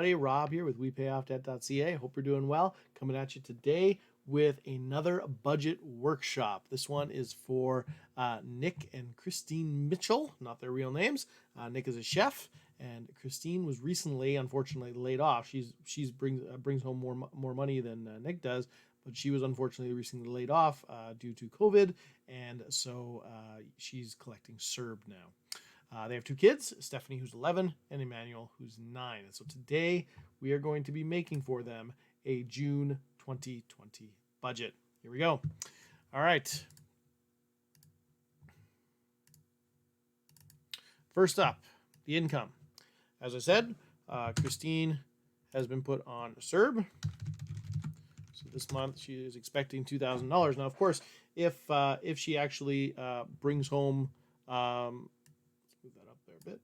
everybody. Rob here with WePayOffDebt.ca. Hope you're doing well. Coming at you today with another budget workshop. This one is for Nick and Christine Mitchell, not their real names. Nick is a chef, and Christine was recently, unfortunately, laid off. She's brings home more money than Nick does, but she was unfortunately recently laid off due to COVID, and so she's collecting CERB now. They have two kids, Stephanie, who's 11, and Emmanuel, who's 9. And so today we are going to be making for them a June 2020 budget. Here we go. All right. First up, the income. As I said, Christine has been put on CERB. So this month she is expecting $2,000. Now, of course, if she actually brings home move that up there a bit.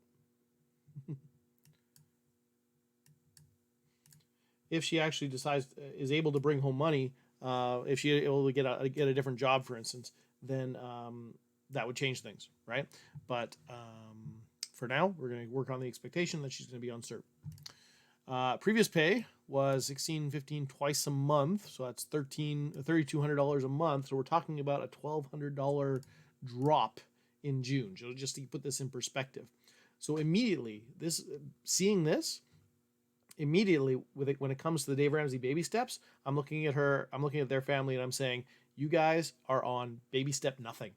If she actually is able to bring home money, if she's able to get a different job, for instance, then that would change things, right? But for now, we're going to work on the expectation that she's going to be on CERB. Previous pay was $1,615 twice a month, so that's $3,200 a month. So we're talking about a $1,200 drop in June, just to put this in perspective. So immediately, when it comes to the Dave Ramsey baby steps, I'm looking at their family, and I'm saying, you guys are on baby step nothing.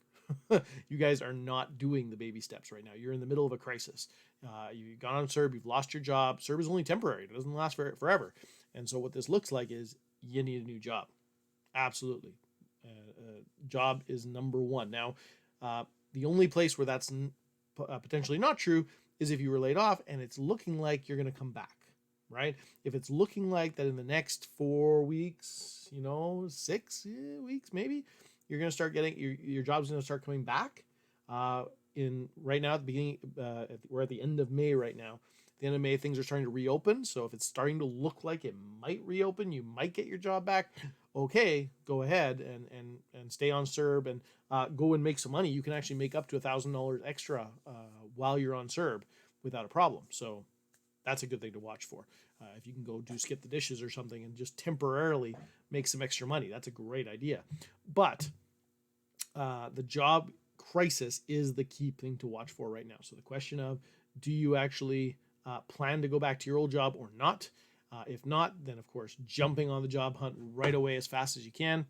You guys are not doing the baby steps right now. You're in the middle of a crisis. You've gone on CERB, you've lost your job. CERB is only temporary. It doesn't last forever. And so what this looks like is you need a new job. Absolutely. Job is number one. Now, the only place where that's potentially not true is if you were laid off and it's looking like you're going to come back, right? If it's looking like that in the next 4 weeks, 6 weeks maybe, you're going to start getting your job's going to start coming back. Right now at the beginning, we're at the end of May right now. At the end of May, things are starting to reopen. So if it's starting to look like it might reopen, you might get your job back. Okay, go ahead and stay on CERB and go and make some money. You can actually make up to $1,000 extra while you're on CERB without a problem. So that's a good thing to watch for. If you can go skip the dishes or something and just temporarily make some extra money, that's a great idea. But the job crisis is the key thing to watch for right now. So the question of, do you actually plan to go back to your old job or not? If not, then of course, jumping on the job hunt right away as fast as you can.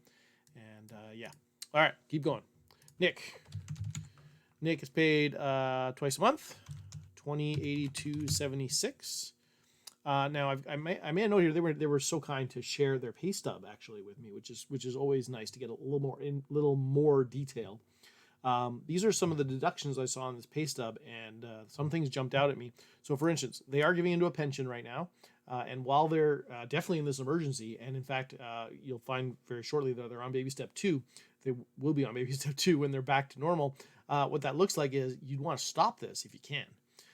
And yeah. All right, keep going. Nick is paid twice a month, $20.8276. Now I may note here they were so kind to share their pay stub actually with me, which is always nice to get a little more detail. These are some of the deductions I saw on this pay stub, and some things jumped out at me. So, for instance, they are giving into a pension right now, and while they're definitely in this emergency, and in fact, you'll find very shortly that they're on baby step 2. They will be on baby step 2 when they're back to normal. What that looks like is you'd want to stop this if you can.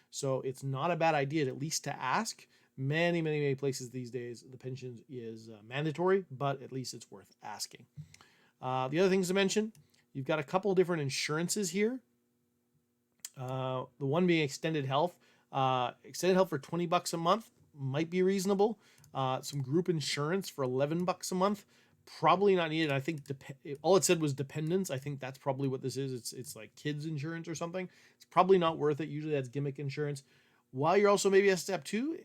So it's not a bad idea at least to ask. Many places these days, the pension is mandatory, but at least it's worth asking. The other things to mention, you've got a couple different insurances here. The one being extended health. Extended health for $20 a month might be reasonable. Some group insurance for $11 a month, probably not needed. I think all it said was dependents. I think that's probably what this is. It's like kids insurance or something. It's probably not worth it. Usually that's gimmick insurance. While you're also maybe at step 2,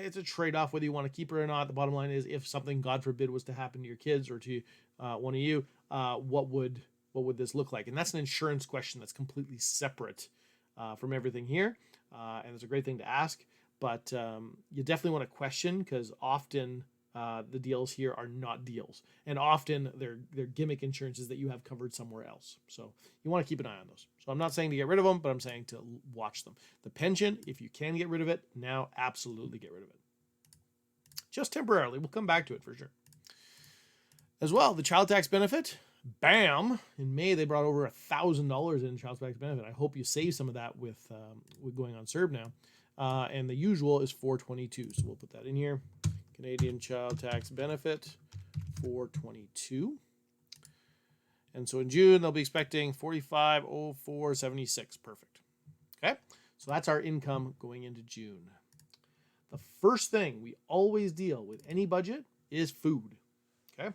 it's a trade-off whether you want to keep it or not. The bottom line is, if something, God forbid, was to happen to your kids or to one of you, what would this look like? And that's an insurance question that's completely separate from everything here, and it's a great thing to ask. But you definitely want to question, because often the deals here are not deals, and often they're gimmick insurances that you have covered somewhere else. So you want to keep an eye on those. So I'm not saying to get rid of them, but I'm saying to watch them. The pension, if you can get rid of it now, absolutely get rid of it. Just temporarily. We'll come back to it for sure. As well, the child tax benefit. Bam! In May, they brought over $1,000 in child tax benefit. I hope you save some of that with going on CERB now. And the usual is $422. So we'll put that in here. Canadian child tax benefit, $422. And so in June, they'll be expecting $45,0476. Perfect. Okay, so that's our income going into June. the first thing we always deal with any budget is food. Okay.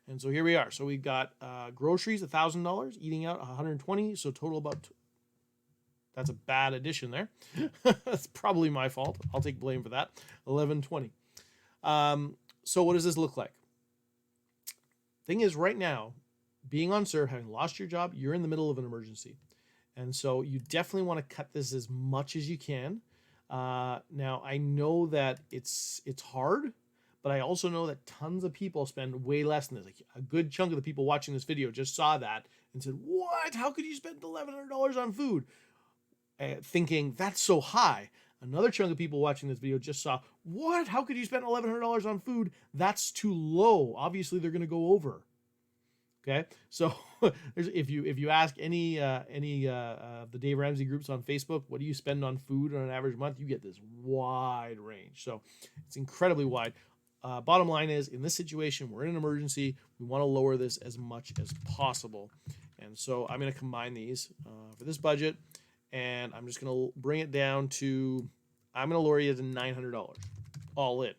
And so here we are. So we've got groceries, $1,000, eating out $120. So total about, that's a bad addition there. That's probably my fault. I'll take blame for that. $1,120. So what does this look like? Thing is, right now, being on CERB, having lost your job, you're in the middle of an emergency. And so you definitely want to cut this as much as you can. Now, I know that it's hard, but I also know that tons of people spend way less than this. Like a good chunk of the people watching this video just saw that and said, what? How could you spend $1,100 on food? Thinking that's so high. Another chunk of people watching this video just saw, what? How could you spend $1,100 on food? That's too low. Obviously, they're going to go over. Okay, so if you ask any of the Dave Ramsey groups on Facebook, what do you spend on food on an average month? You get this wide range. So it's incredibly wide. Bottom line is, in this situation, we're in an emergency. We want to lower this as much as possible. And so I'm going to combine these for this budget. And I'm just going to bring it down to, I'm going to lower you to $900 all in.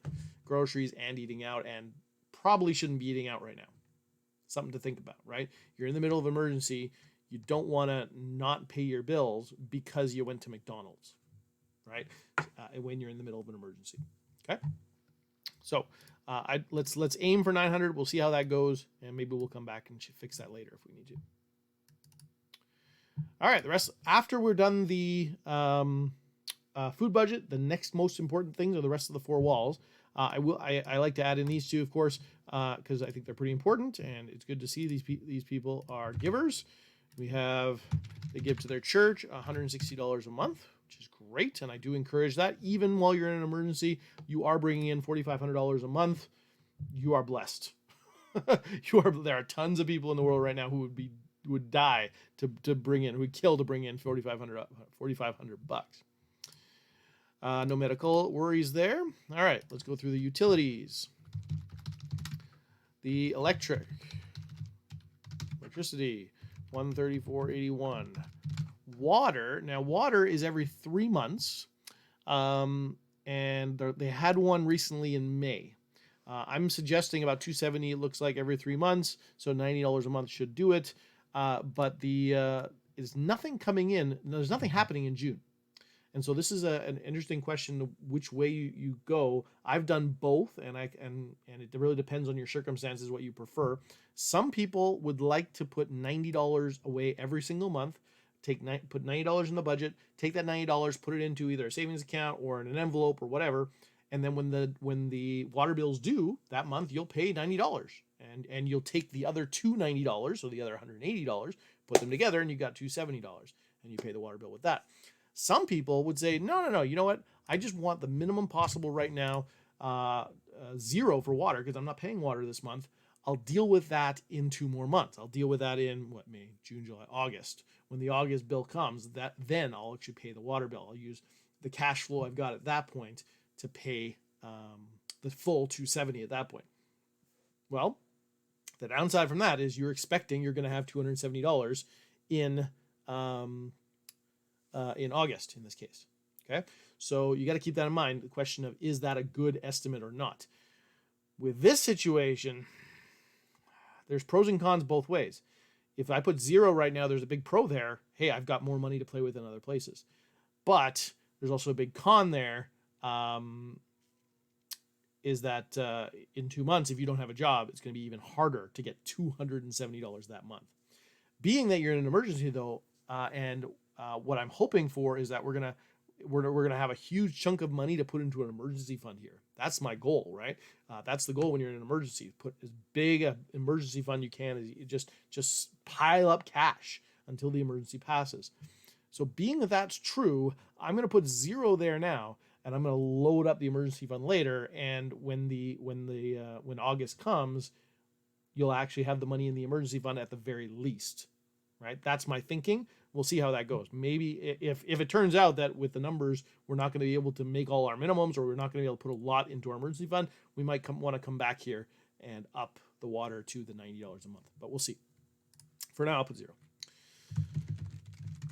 Groceries and eating out, and probably shouldn't be eating out right now. Something to think about, right? You're in the middle of emergency. You don't want to not pay your bills because you went to McDonald's, right? When you're in the middle of an emergency, okay? So let's aim for 900. We'll see how that goes, and maybe we'll come back and fix that later if we need to. All right, the rest, after we're done the food budget, the next most important things are the rest of the four walls. I like to add in these two, of course, because I think they're pretty important, and it's good to see these people are givers. We have, they give to their church $160 a month, which is great, and I do encourage that. Even while you're in an emergency, you are bringing in $4,500 a month. You are blessed. There are tons of people in the world right now who would die to bring in, who would kill to bring in $4,500 bucks. No medical worries there. All right, let's go through the utilities. The electricity, $134.81. Water, now water is every 3 months, and they had one recently in May. I'm suggesting about $270. It looks like every 3 months, so $90 a month should do it. But there's nothing coming in. There's nothing happening in June. And so this is an interesting question of which way you go. I've done both, and it really depends on your circumstances, what you prefer. Some people would like to put $90 away every single month, put $90 in the budget, take that $90, put it into either a savings account or in an envelope or whatever, and then when the water bill's due that month, you'll pay $90, and you'll take the other two $90, so the other $180, put them together, and you got $270, and you pay the water bill with that. Some people would say, no, you know what? I just want the minimum possible right now, zero for water, because I'm not paying water this month. I'll deal with that in 2 more months. I'll deal with that in May, June, July, August. When the August bill comes, then I'll actually pay the water bill. I'll use the cash flow I've got at that point to pay the full $270 at that point. Well, the downside from that is you're expecting you're going to have $270 in August in this case. Okay, so you got to keep that in mind. The question of, is that a good estimate or not? With this situation, there's pros and cons both ways. If I put zero right now, there's a big pro there. Hey, I've got more money to play with in other places. But there's also a big con there, is that in 2 months, if you don't have a job, it's going to be even harder to get $270 that month. Being that you're in an emergency, though, and what I'm hoping for is that we're gonna have a huge chunk of money to put into an emergency fund here. That's my goal, right? That's the goal when you're in an emergency. Put as big an emergency fund you can. As you just pile up cash until the emergency passes. So being that that's true, I'm going to put zero there now, and I'm going to load up the emergency fund later. And when August comes, you'll actually have the money in the emergency fund at the very least, right? That's my thinking. We'll see how that goes. Maybe if it turns out that with the numbers, we're not going to be able to make all our minimums, or we're not going to be able to put a lot into our emergency fund, we might want to come back here and up the water to the $90 a month. But we'll see. For now, I'll put zero.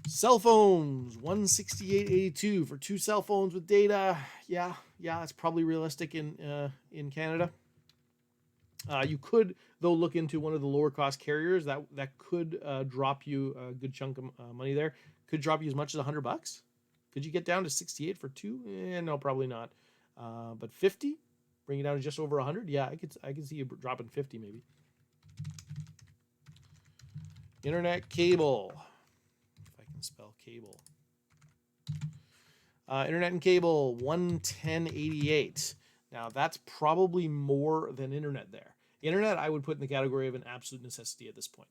Cell phones, 168.82 for 2 cell phones with data. Yeah, that's probably realistic in Canada. You could, though, look into one of the lower cost carriers. That could drop you a good chunk of money there. Could drop you as much as $100. Could you get down to 68 for 2? No, probably not. But 50, bring it down to just over 100. Yeah, I could see you dropping 50 maybe. Internet cable. If I can spell cable. Internet and cable, 110.88. Now that's probably more than internet there. Internet I would put in the category of an absolute necessity at this point.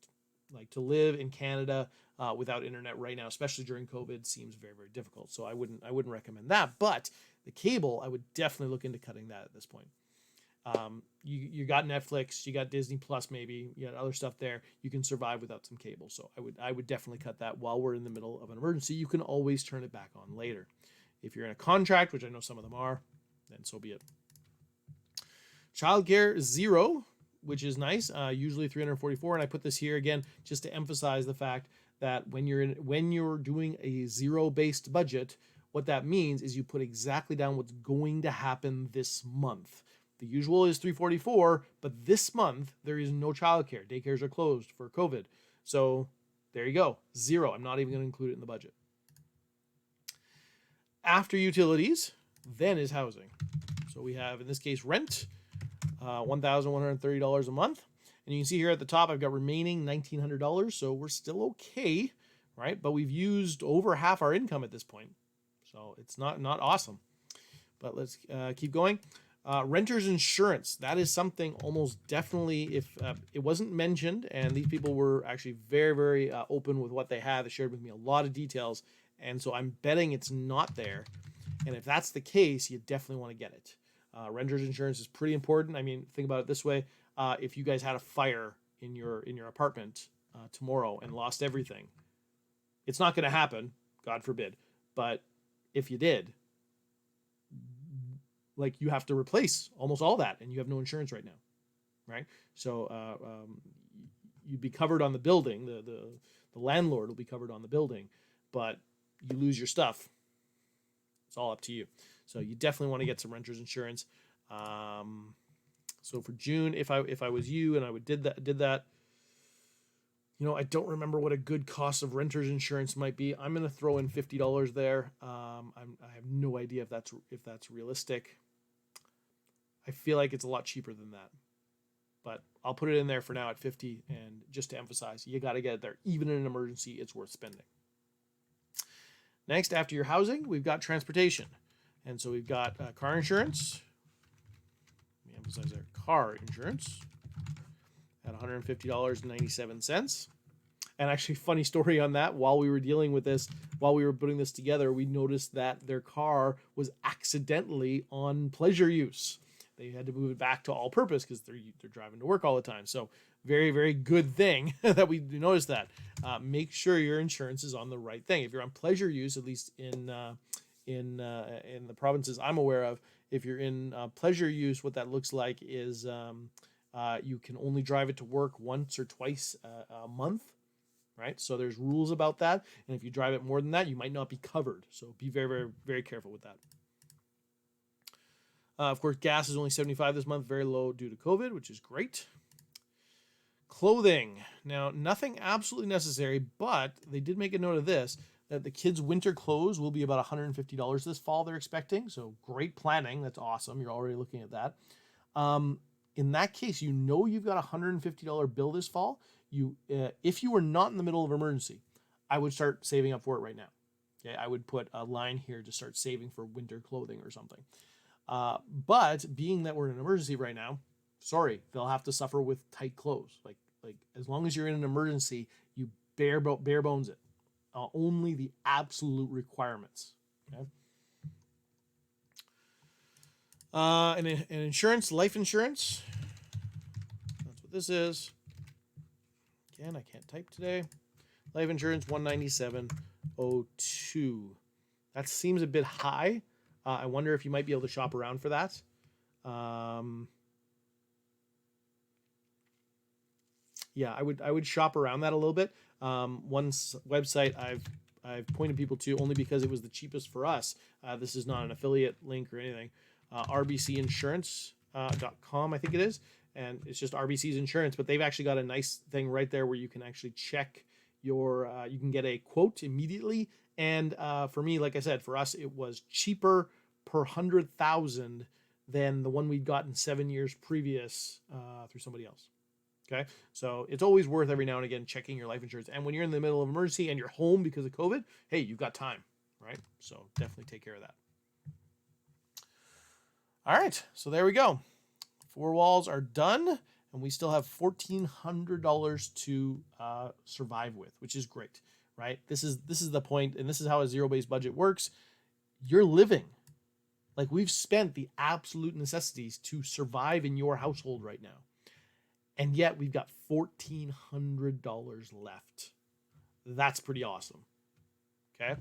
Like to live in Canada without internet right now, especially during COVID, seems very, very difficult. So I wouldn't recommend that. But the cable, I would definitely look into cutting that at this point. You got Netflix, you got Disney Plus, maybe you got other stuff there. You can survive without some cable. So I would definitely cut that while we're in the middle of an emergency. You can always turn it back on later. If you're in a contract, which I know some of them are, then so be it. Childcare, 0, which is nice. Usually 344, and I put this here again just to emphasize the fact that when you're doing a 0-based budget, what that means is you put exactly down what's going to happen this month. The usual is 344, but this month there is no childcare. Daycares are closed for COVID. So there you go, 0. I'm not even going to include it in the budget. After utilities, then is housing. So we have, in this case, rent, $1,130 a month. And you can see here at the top, I've got remaining $1,900. So we're still okay, right? But we've used over half our income at this point. So it's not awesome. But let's keep going. Renter's insurance. That is something almost definitely, if it wasn't mentioned, and these people were actually very, very open with what they had. They shared with me a lot of details. And so I'm betting it's not there. And if that's the case, you definitely want to get it. Renter's insurance is pretty important. I mean, think about it this way. If you guys had a fire in your apartment tomorrow and lost everything, it's not going to happen, God forbid. But if you did, like, you have to replace almost all that, and you have no insurance right now, right? So you'd be covered on the building. The landlord will be covered on the building, but you lose your stuff. It's all up to you. So you definitely want to get some renter's insurance. So for June, if I was you and I did that, I don't remember what a good cost of renter's insurance might be. I'm going to throw in $50 there. I have no idea if that's realistic. I feel like it's a lot cheaper than that, but I'll put it in there for now at 50. And just to emphasize, you got to get it there. Even in an emergency, it's worth spending. Next, after your housing, we've got transportation. And so we've got car insurance. Let me emphasize there, car insurance at $150.97. And actually, funny story on that, while we were dealing with this, while we were putting this together, we noticed that their car was accidentally on pleasure use. They had to move it back to all purpose because they're driving to work all the time. So very, very good thing that we noticed that. Make sure your insurance is on the right thing. If you're on pleasure use, at least in the provinces I'm aware of, if you're in pleasure use, what that looks like is you can only drive it to work once or twice a month, right? So there's rules about that. And if you drive it more than that, you might not be covered. So be very, very, very careful with that. Of course, gas is only $75 this month, very low due to COVID, which is great. Clothing. Now, nothing absolutely necessary, but they did make a note of this, that the kids' winter clothes will be about $150 this fall, they're expecting. So great planning. That's awesome. You're already looking at that. In that case, you've got a $150 bill this fall. If you were not in the middle of emergency, I would start saving up for it right now. Okay, I would put a line here to start saving for winter clothing or something. But being that we're in an emergency right now, sorry, they'll have to suffer with tight clothes. Like as long as you're in an emergency, you bare bones it. Only the absolute requirements. Okay. And insurance, life insurance. That's what this is. Again, I can't type today. Life insurance, $197.02. That seems a bit high. I wonder if you might be able to shop around for that. Yeah, I would shop around that a little bit. One website I've pointed people to only because it was the cheapest for us. This is not an affiliate link or anything. rbcinsurance.com, I think it is. And it's just RBC's insurance, but they've actually got a nice thing right there where you can actually check your, you can get a quote immediately. And for me, like I said, for us, it was cheaper per 100,000 than the one we'd gotten 7 years previous through somebody else. Okay, so it's always worth every now and again checking your life insurance. And when you're in the middle of emergency and you're home because of COVID, hey, you've got time, right? So definitely take care of that. All right, so there we go. 4 walls are done, and we still have $1,400 to survive with, which is great, right? This is the point, and this is how a zero-based budget works. You're living. Like, we've spent the absolute necessities to survive in your household right now. And yet we've got $1,400 left. That's pretty awesome. Okay.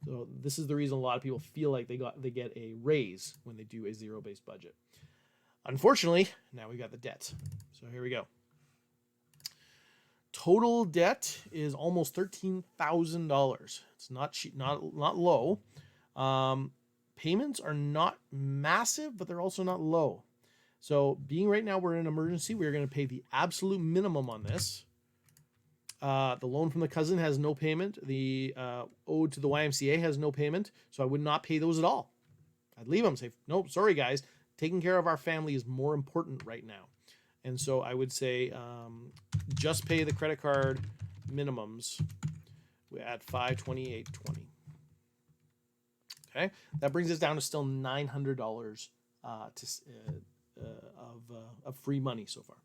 So this is the reason a lot of people feel like they get a raise when they do a zero-based budget. Unfortunately, now we got the debt. So here we go. Total debt is almost $13,000. It's not cheap, not low. Payments are not massive, but they're also not low. So being right now we're in an emergency, we're going to pay the absolute minimum on this. The loan from the cousin has no payment. The owed to the YMCA has no payment. So I would not pay those at all. I'd leave them, say, nope, sorry guys. Taking care of our family is more important right now. And so I would say just pay the credit card minimums at $528.20. Okay, that brings us down to still $900 of free money so far.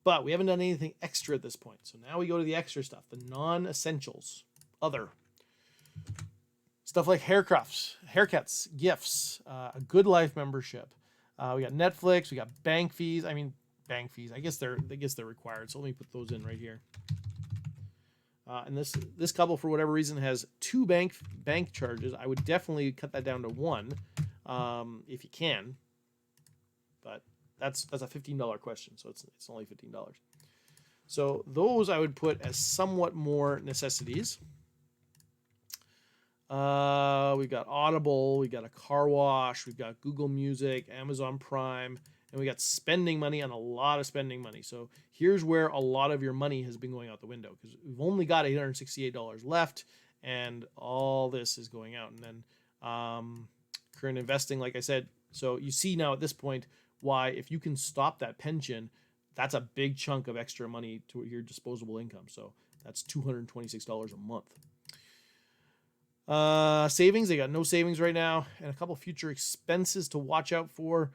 But we haven't done anything extra at this point. So now we go to the extra stuff, the non-essentials, other stuff like haircuts, gifts, a Good Life membership. We got Netflix, we got bank fees. I mean, bank fees. I guess they're required. So let me put those in right here. And this couple, for whatever reason, has 2 bank charges. I would definitely cut that down to 1 if you can. But that's a $15 question, so it's only $15. So those I would put as somewhat more necessities. We've got Audible, we got a car wash, we've got Google Music, Amazon Prime, and we got spending money on a lot of spending money. So here's where a lot of your money has been going out the window, because we've only got $868 left, and all this is going out. And then current investing, like I said, so you see now at this point why if you can stop that pension, that's a big chunk of extra money to your disposable income. So that's $226 a month. Savings, they got no savings right now, and a couple future expenses to watch out for.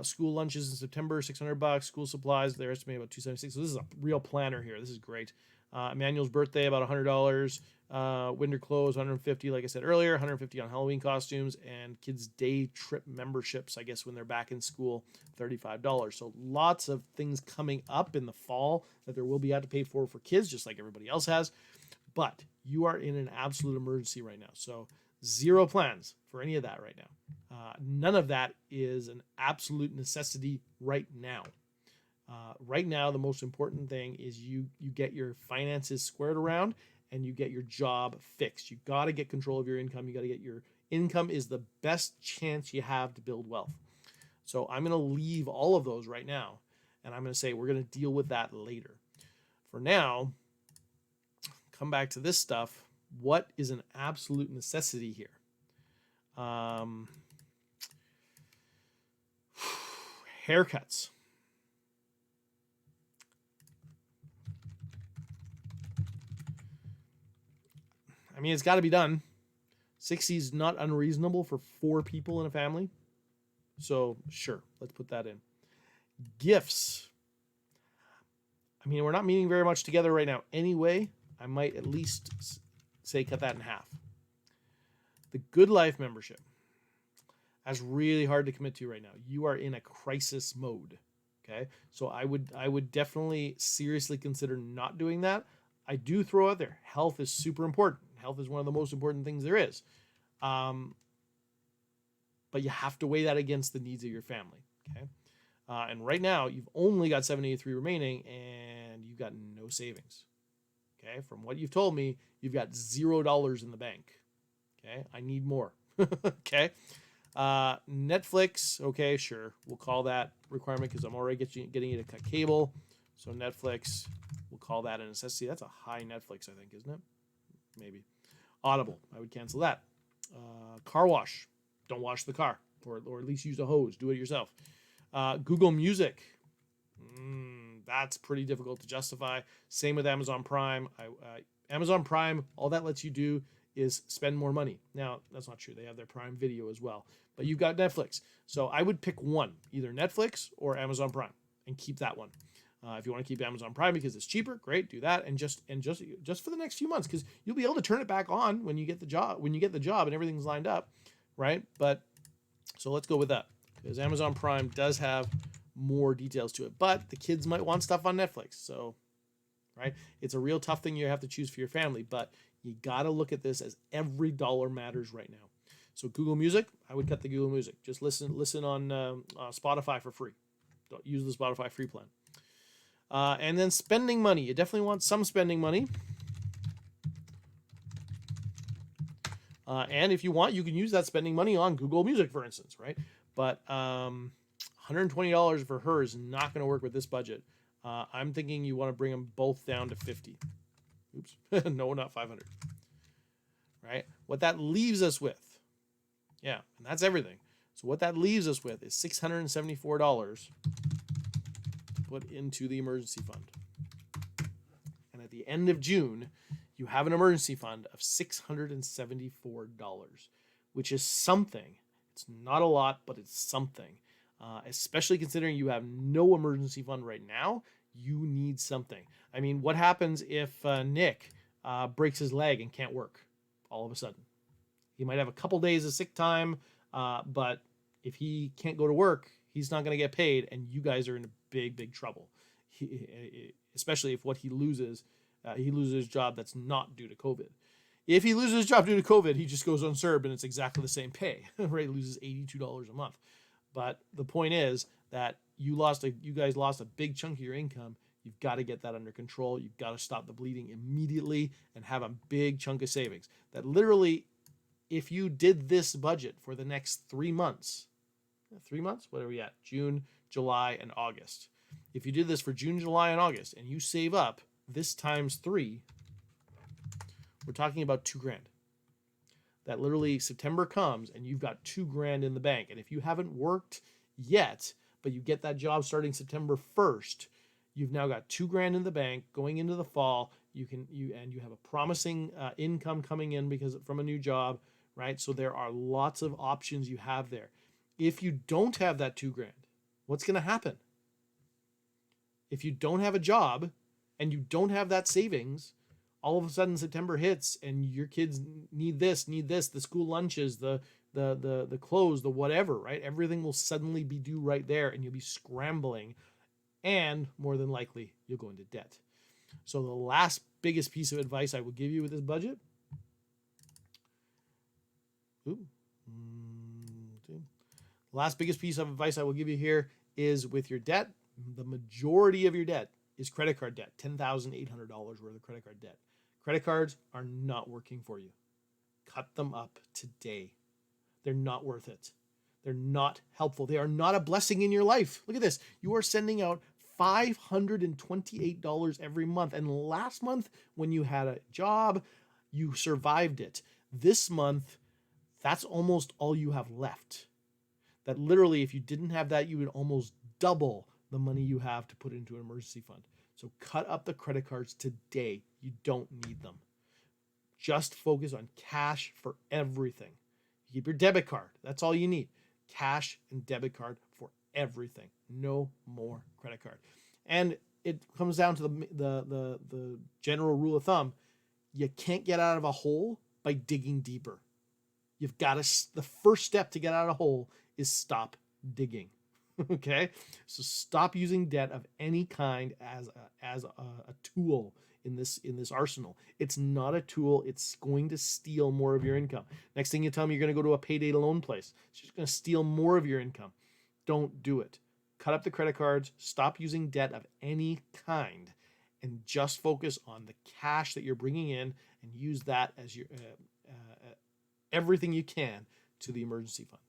School lunches in September, $600. School supplies, they're estimated about $276. So this is a real planner here. This is great. Emmanuel's birthday, about $100. Winter clothes, $150. Like I said earlier, $150 on Halloween costumes, and kids' day trip memberships, I guess when they're back in school, $35. So lots of things coming up in the fall that there will be had to pay for kids, just like everybody else has. But you are in an absolute emergency right now. So 0 plans for any of that right now. None of that is an absolute necessity right now. Right now, the most important thing is you get your finances squared around and you get your job fixed. You got to get control of your income. You got to get your income is the best chance you have to build wealth. So I'm going to leave all of those right now, and I'm going to say we're going to deal with that later. For now, come back to this stuff. What is an absolute necessity here? Haircuts. I mean, it's got to be done. 60 is not unreasonable for 4 people in a family. So, sure, let's put that in. Gifts. I mean, we're not meeting very much together right now anyway. I might at least say cut that in half. The Good Life membership. That's really hard to commit to right now. You are in a crisis mode. Okay? So I would definitely seriously consider not doing that. I do throw out there, health is super important. Health is one of the most important things there is. But you have to weigh that against the needs of your family. Okay? And right now, you've only got $783 remaining, and you've got no savings. Okay, from what you've told me, you've got $0 in the bank. Okay, I need more. Okay, Netflix. Okay, sure, we'll call that requirement because I'm already getting you to cut cable. So Netflix, we'll call that a necessity. That's a high Netflix, I think, isn't it? Maybe. Audible, I would cancel that. Car wash, don't wash the car, or at least use a hose. Do it yourself. Google Music, that's pretty difficult to justify. Same with Amazon Prime. Amazon Prime, all that lets you do is spend more money. Now, that's not true. They have their Prime Video as well. But you've got Netflix. So I would pick one, either Netflix or Amazon Prime, and keep that one. If you want to keep Amazon Prime because it's cheaper, great, do that, and just for the next few months, because you'll be able to turn it back on when you get the job and everything's lined up, right? But so let's go with that, because Amazon Prime does have more details to it, but the kids might want stuff on Netflix, so right, it's a real tough thing you have to choose for your family, but you got to look at this as every dollar matters right now. So Google Music, I would cut the Google Music. Just listen on Spotify for free. Don't use the Spotify free plan. And then spending money. You definitely want some spending money. And if you want, you can use that spending money on Google Music, for instance, right? But $120 for her is not going to work with this budget. I'm thinking you want to bring them both down to 50. Oops. No, not 500. Right? What that leaves us with, yeah, and that's everything. So what that leaves us with is $674 to put into the emergency fund. And at the end of June, you have an emergency fund of $674, which is something. It's not a lot, but it's something. Especially considering you have no emergency fund right now, you need something. I mean, what happens if Nick breaks his leg and can't work all of a sudden? He might have a couple days of sick time, but if he can't go to work, he's not going to get paid, and you guys are in big, big trouble. Especially if what he loses his job that's not due to COVID. If he loses his job due to COVID, he just goes on CERB and it's exactly the same pay, right? He loses $82 a month. But the point is that you guys lost a big chunk of your income. You've got to get that under control. You've got to stop the bleeding immediately and have a big chunk of savings. That literally, if you did this budget for the next 3 months, what are we at? June, July, and August. If you did this for June, July, and August, and you save up this times 3, we're talking about $2,000. That literally September comes and you've got $2,000 in the bank. And if you haven't worked yet, but you get that job starting September 1st, you've now got $2,000 in the bank going into the fall. You have a promising income coming in because from a new job, right? So there are lots of options you have there. If you don't have that $2,000, what's going to happen? If you don't have a job and you don't have that savings, all of a sudden September hits and your kids need this, the school lunches, the clothes, the whatever, right? Everything will suddenly be due right there and you'll be scrambling, and more than likely you'll go into debt. So the last biggest piece of advice I will give you with this budget, last biggest piece of advice I will give you here is with your debt. The majority of your debt is credit card debt, $10,800 worth of credit card debt. Credit cards are not working for you. Cut them up today. They're not worth it. They're not helpful. They are not a blessing in your life. Look at this. You are sending out $528 every month. And last month, when you had a job, you survived it. This month, that's almost all you have left. That literally, if you didn't have that, you would almost double the money you have to put into an emergency fund. So cut up the credit cards today. You don't need them. Just focus on cash for everything. Keep your debit card. That's all you need. Cash and debit card for everything. No more credit card. And it comes down to the general rule of thumb. You can't get out of a hole by digging deeper. You've got to, the first step to get out of a hole is stop digging. Okay, so stop using debt of any kind as a tool in this arsenal. It's not a tool. It's going to steal more of your income. Next thing you tell me, you're going to go to a payday loan place. It's just going to steal more of your income. Don't do it. Cut up the credit cards. Stop using debt of any kind, and just focus on the cash that you're bringing in and use that as your everything you can to the emergency fund.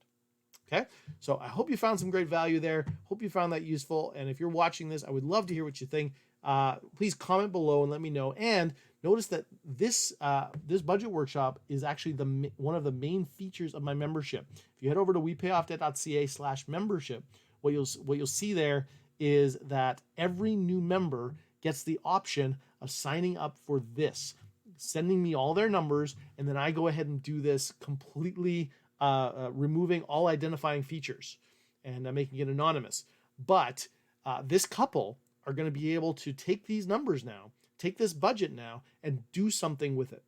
Okay, so I hope you found some great value there. Hope you found that useful. And if you're watching this, I would love to hear what you think. Please comment below and let me know. And notice that this budget workshop is actually one of the main features of my membership. If you head over to wepayoffdebt.ca/membership, what you'll see there is that every new member gets the option of signing up for this, sending me all their numbers, and then I go ahead and do this completely, removing all identifying features and making it anonymous. But this couple are going to be able to take these numbers now, take this budget now, and do something with it.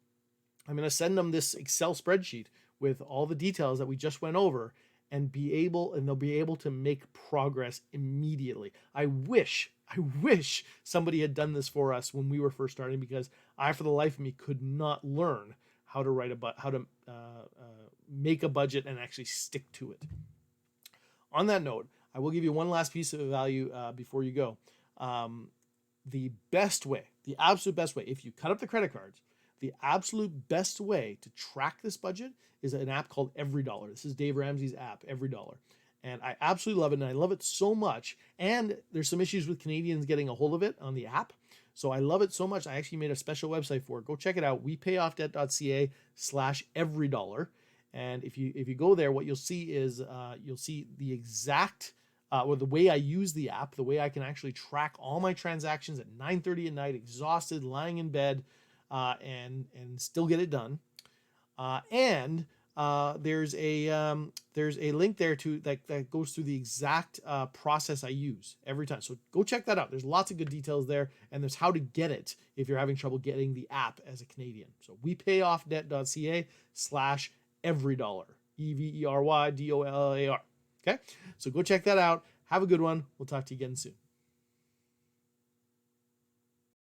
I'm going to send them this Excel spreadsheet with all the details that we just went over, and they'll be able to make progress immediately. I wish somebody had done this for us when we were first starting, because I, for the life of me, could not learn how to make a budget and actually stick to it. On that note, I will give you one last piece of value before you go. The absolute best way, if you cut up the credit cards, the absolute best way to track this budget is an app called EveryDollar. This is Dave Ramsey's app, EveryDollar. And I absolutely love it, and I love it so much. And there's some issues with Canadians getting a hold of it on the app. So I love it so much, I actually made a special website for it. Go check it out, wepayoffdebt.ca/EveryDollar. And if you go there, what you'll see is you'll see the exact or the way I use the app, the way I can actually track all my transactions at 9:30 at night, exhausted, lying in bed, and still get it done. And there's a link there that goes through the exact process I use every time. So go check that out. There's lots of good details there, and there's how to get it if you're having trouble getting the app as a Canadian. So wepayoffdebt.ca/EveryDollar, EveryDollar. Okay, so go check that out. Have a good one. We'll talk to you again soon.